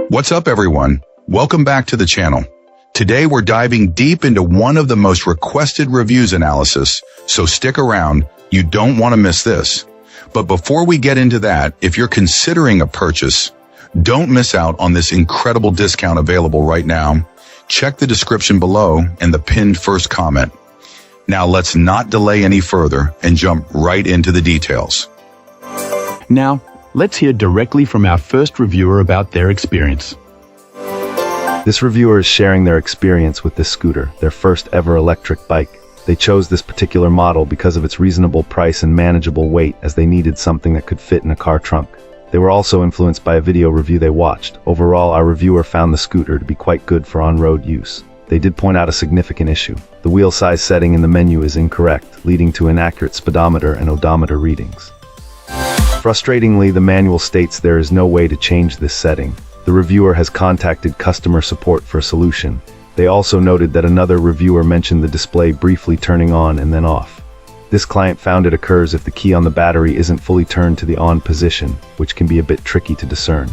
What's up, everyone? Welcome back to the channel. Today we're diving deep into one of the most requested reviews analysis, so stick around, you don't want to miss this. But before we get into that, if you're considering a purchase, don't miss out on this incredible discount available right now. Check the description below and the pinned first comment. Now let's not delay any further and jump right into the details. Now, let's hear directly from our first reviewer about their experience. This reviewer is sharing their experience with this scooter, their first ever electric bike. They chose this particular model because of its reasonable price and manageable weight, as they needed something that could fit in a car trunk. They were also influenced by a video review they watched. Overall, our reviewer found the scooter to be quite good for on-road use. They did point out a significant issue. The wheel size setting in the menu is incorrect, leading to inaccurate speedometer and odometer readings. Frustratingly, the manual states there is no way to change this setting. The reviewer has contacted customer support for a solution. They also noted that another reviewer mentioned the display briefly turning on and then off. This client found it occurs if the key on the battery isn't fully turned to the on position, which can be a bit tricky to discern.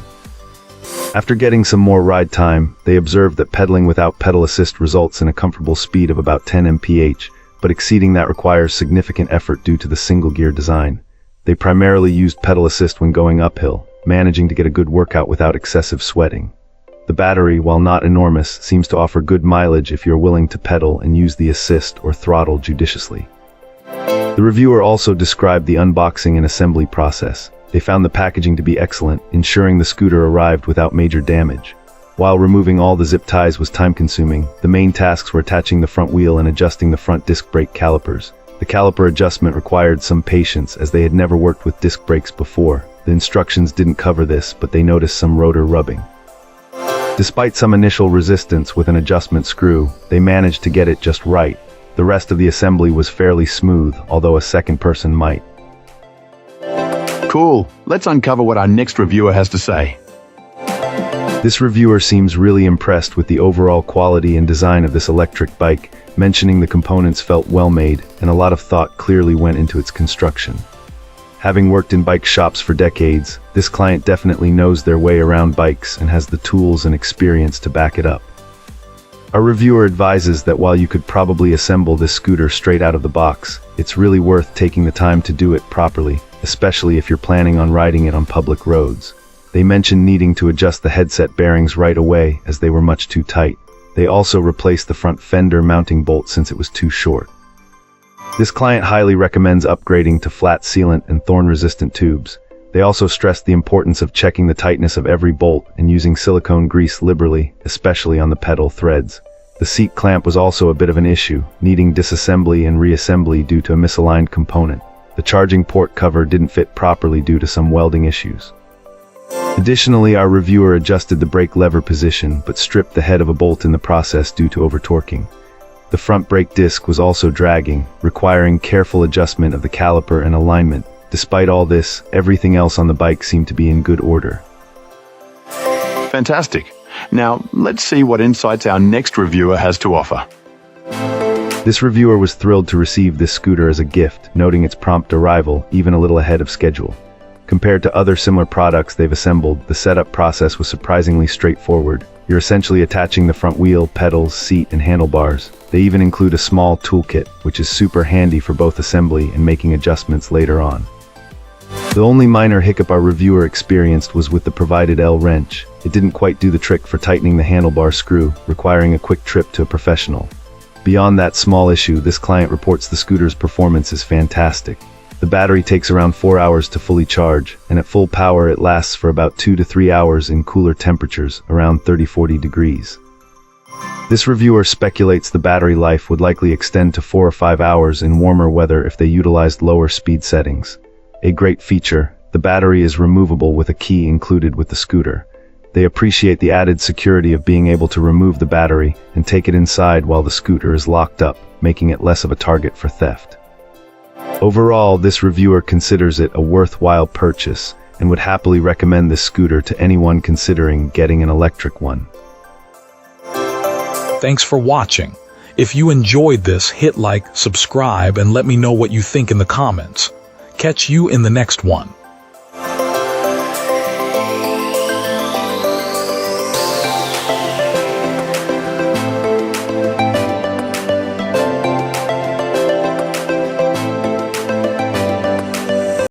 After getting some more ride time, they observed that pedaling without pedal assist results in a comfortable speed of about 10 mph, but exceeding that requires significant effort due to the single gear design. They primarily used pedal assist when going uphill, managing to get a good workout without excessive sweating. The battery, while not enormous, seems to offer good mileage if you're willing to pedal and use the assist or throttle judiciously. The reviewer also described the unboxing and assembly process. They found the packaging to be excellent, ensuring the scooter arrived without major damage. While removing all the zip ties was time-consuming, the main tasks were attaching the front wheel and adjusting the front disc brake calipers. The caliper adjustment required some patience, as they had never worked with disc brakes before. The instructions didn't cover this, but they noticed some rotor rubbing. Despite some initial resistance with an adjustment screw, they managed to get it just right. The rest of the assembly was fairly smooth, although a second person might. Cool. Let's uncover what our next reviewer has to say. This reviewer seems really impressed with the overall quality and design of this electric bike, mentioning the components felt well made, and a lot of thought clearly went into its construction. Having worked in bike shops for decades, this client definitely knows their way around bikes and has the tools and experience to back it up. Our reviewer advises that while you could probably assemble this scooter straight out of the box, it's really worth taking the time to do it properly, especially if you're planning on riding it on public roads. They mentioned needing to adjust the headset bearings right away, as they were much too tight. They also replaced the front fender mounting bolt since it was too short. This client highly recommends upgrading to flat sealant and thorn-resistant tubes. They also stressed the importance of checking the tightness of every bolt and using silicone grease liberally, especially on the pedal threads. The seat clamp was also a bit of an issue, needing disassembly and reassembly due to a misaligned component. The charging port cover didn't fit properly due to some welding issues. Additionally, our reviewer adjusted the brake lever position, but stripped the head of a bolt in the process due to over-torquing. The front brake disc was also dragging, requiring careful adjustment of the caliper and alignment. Despite all this, everything else on the bike seemed to be in good order. Fantastic. Now, let's see what insights our next reviewer has to offer. This reviewer was thrilled to receive this scooter as a gift, noting its prompt arrival, even a little ahead of schedule. Compared to other similar products they've assembled, the setup process was surprisingly straightforward. You're essentially attaching the front wheel, pedals, seat, and handlebars. They even include a small toolkit, which is super handy for both assembly and making adjustments later on. The only minor hiccup our reviewer experienced was with the provided L wrench. It didn't quite do the trick for tightening the handlebar screw, requiring a quick trip to a professional. Beyond that small issue, this client reports the scooter's performance is fantastic. The battery takes around 4 hours to fully charge, and at full power it lasts for about 2 to 3 hours in cooler temperatures, around 30–40 degrees. This reviewer speculates the battery life would likely extend to 4 or 5 hours in warmer weather if they utilized lower speed settings. A great feature, the battery is removable with a key included with the scooter. They appreciate the added security of being able to remove the battery and take it inside while the scooter is locked up, making it less of a target for theft. Overall, this reviewer considers it a worthwhile purchase and would happily recommend this scooter to anyone considering getting an electric one. Thanks for watching. If you enjoyed this, hit like, subscribe, and let me know what you think in the comments. Catch you in the next one.